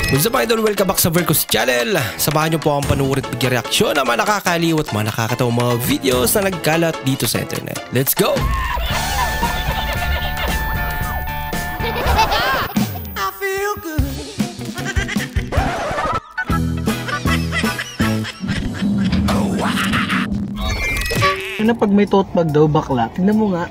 What's up idol? Welcome back sa Vercos Channel. Samahan niyo po akong panuorin at mag-reaksyon ng mga nakakaliw at mga nakakatawang mga videos na nagkalat dito sa internet. Let's go! I feel good. Ano pag may tote bag daw bakla? Tignan mo nga.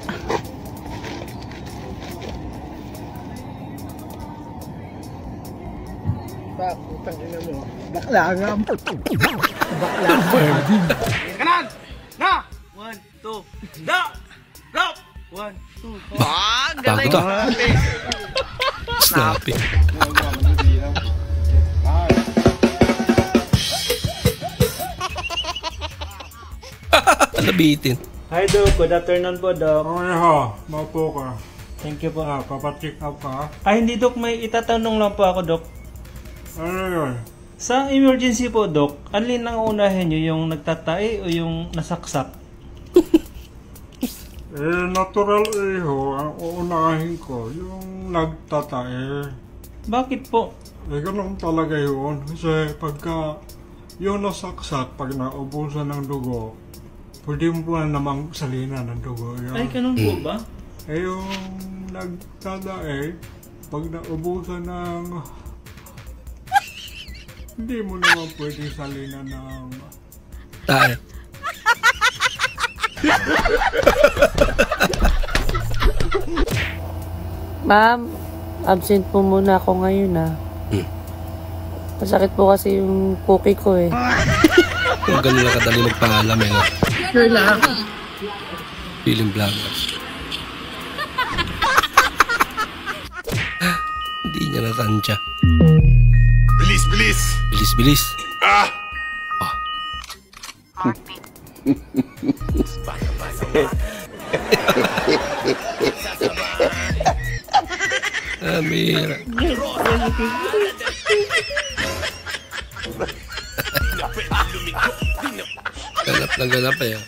Putang ina mo. Bakla nga. Bakla. Kanan! Na! 1, 2, na! Drop! 1, 2, ah! Galing! Bago to. Snappy. Nabitin. Hi Doc, good afternoon po Doc. Okay ha, maupo ka. Thank you po. Papacheck up ka. Ay hindi Doc, may itatanong lang po ako Doc. Ano yun? Sa emergency po Doc, alin ang unahin nyo, yung nagtatae o yung nasaksak? Natural ho, ang uunahin ko, yung nagtatae. Bakit po? Ganun talaga yun. Kasi pagka yung nasaksak, pag naubusan ng dugo, pwede mo po namang salina ng dugo yun. Ay ganun po ba? Yung nagtatae, pag naubusan ng... Hindi mo naman pwede salina ng... Tae. Ma'am, absent po muna ako ngayon Masakit po kasi yung cookie ko eh. Kung ganun lang kadali magpaalam eh. Sure lang. Feeling vloggers. Hindi niya natansya. Bilis, bilis! Bilis, bilis. Ah! Amira. Ganap na ganap eh.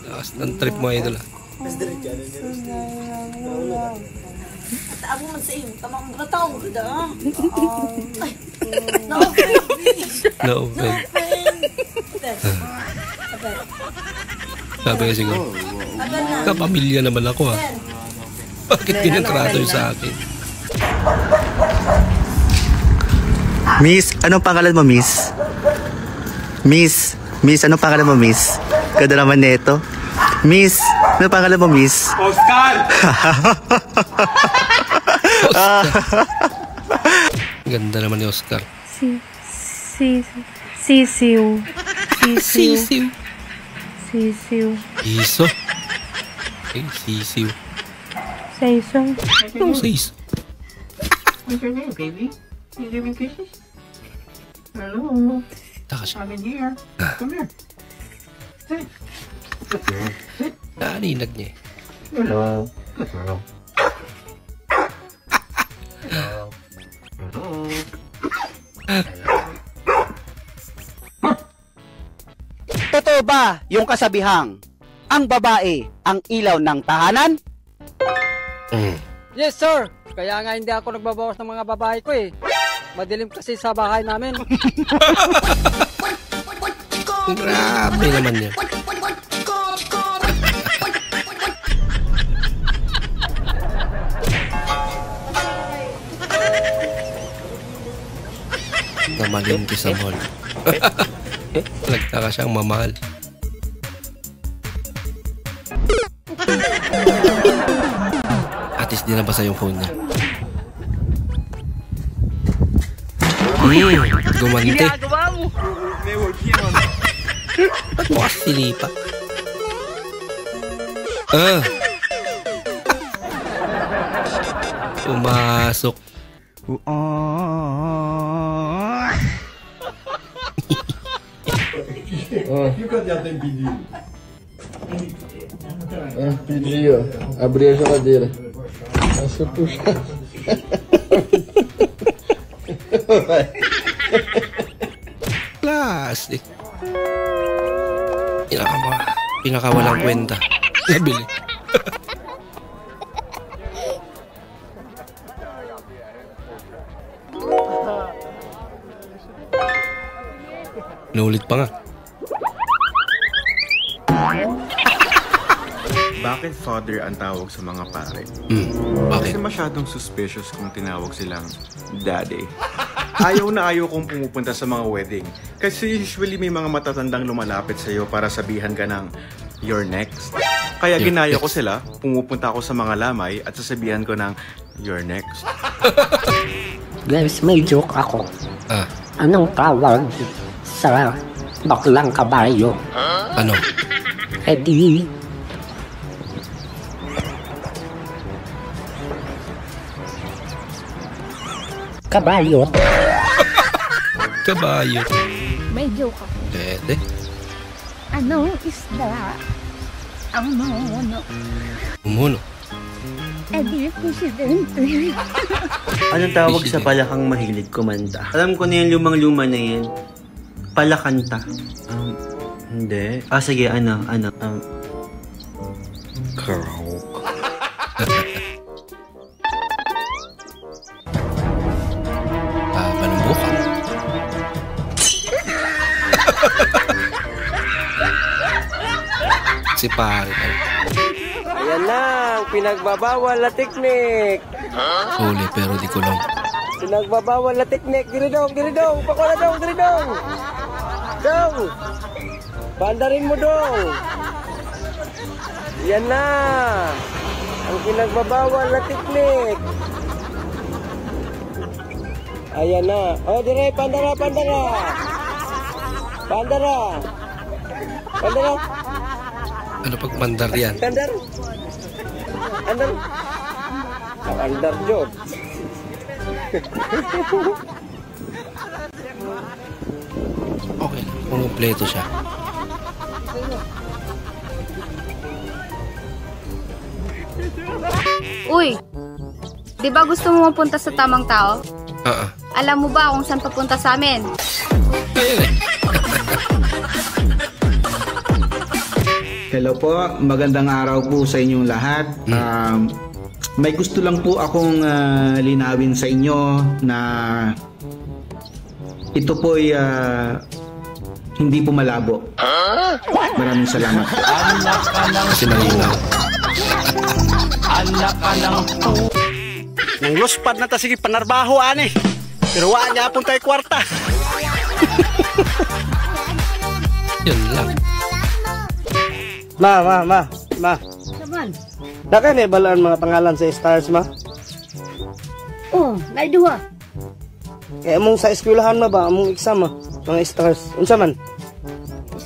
Lakas ng trip mo idol. Abo man sa iyo, tamang bataw gud ah. No No offense. Sabi nga siguro, kapamilya naman ako ha. Bakit ginatrato yun sa akin? Miss, anong pangalan mo, Miss? Miss, anong pangalan mo, Miss? Ganda naman neto. Miss, anong pangalan mo, Miss? Oscar! Ganda naman ni Oscar. Sisiw. Sisiw. Sisiw. Iso. Okay, sisiw. Saisong. Anong sis? What's your name, baby? You give me kisses? Hello. Taka siya. I'm in here. Come here. Sit. Naaninag niya eh. Hello. Totoo ba yung kasabihang ang babae ang ilaw ng tahanan? Yes sir, kaya nga hindi ako nagbabawas ng mga babae ko eh. Madilim kasi sa bahay namin. Grabe naman niya. Namalingki sa mall. Nagtaka siyang mamahal. At least di nabasa yung phone niya. Gumante. Ginagawa mo! May work yun. Ba't mo kasi silipa? Pumasok. Fica de atendimento. Pedi, ó. Abri a geladeira. Aí você puxa. Plastic. Pinakawalang kwenta. Nabili. Naulit pa nga. Bakit father ang tawag sa mga pare? Bakit? Kasi masyadong suspicious kung tinawag silang daddy. Ayaw na ayaw kong pumupunta sa mga wedding. Kasi usually may mga matatandang lumalapit sa'yo para sabihan ka ng you're next. Kaya ginaya ko sila, pumupunta ako sa mga lamay at sasabihan ko ng you're next. Guys, may joke ako. Anong tawag sa baklang kabayo? Ano? Di kabayo. Kabayo. May joke ako. Pwede. Anong isda ang mamuno? Umuno. Di presidente. Anong tawag sa palakang mahilig kumanta? Alam ko na yung lumang-luma na yan. Palakanta. Hindi. Sige, Karaoke. Panumbukan. Si pare. Ayan na, ang pinagbabawal na teknik. Huli pero di ko lang. Pinagbabawal na teknik. Diridong. Pakula dong, diridong. Dong. Bandarin mo dong. Yan na. Ang pinagbabawal na teknik. Ayan na. Dire, pandara. Pandara. Ano pag mandar yan? Andar. Andar job. Okay lang. Kung kompleto siya. Uy, di ba gusto mo mapunta sa tamang tao? Alam mo ba kung saan papunta sa amin? Hello po, magandang araw po sa inyong lahat. May gusto lang po akong linawin sa inyo na ito po'y hindi po malabo. Maraming salamat. Anak ka ng nang luspad na ta sige panarbaho ani. Pero wa niya pun tay kwarta. Yun lang. Ma. Saman? Daka ni balaan mga pangalan sa stars, ma? Oh, naiduha. Kaya mong sa eskwelahan ma ba? Among exam, ma? Mga stars. Unsa man?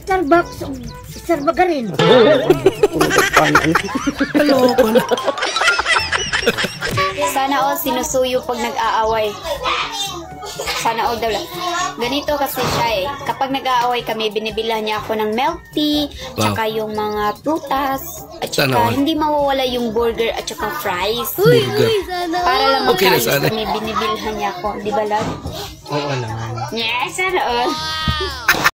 Starbucks, Starbagarin. Hello, Sana all sinusuyo pag nag-aaway. Sana all daw lang. Ganito kasi siya eh. Kapag nag-aaway kami, binibilhan niya ako ng milk tea, tsaka yung mga prutas, at tsaka hindi mawawala yung burger at tsaka fries. Uy, sana. Para lang Okay na magkaayos sana. kami, binibilhan niya ako. Di ba, love? Oo naman. Yes, sana all.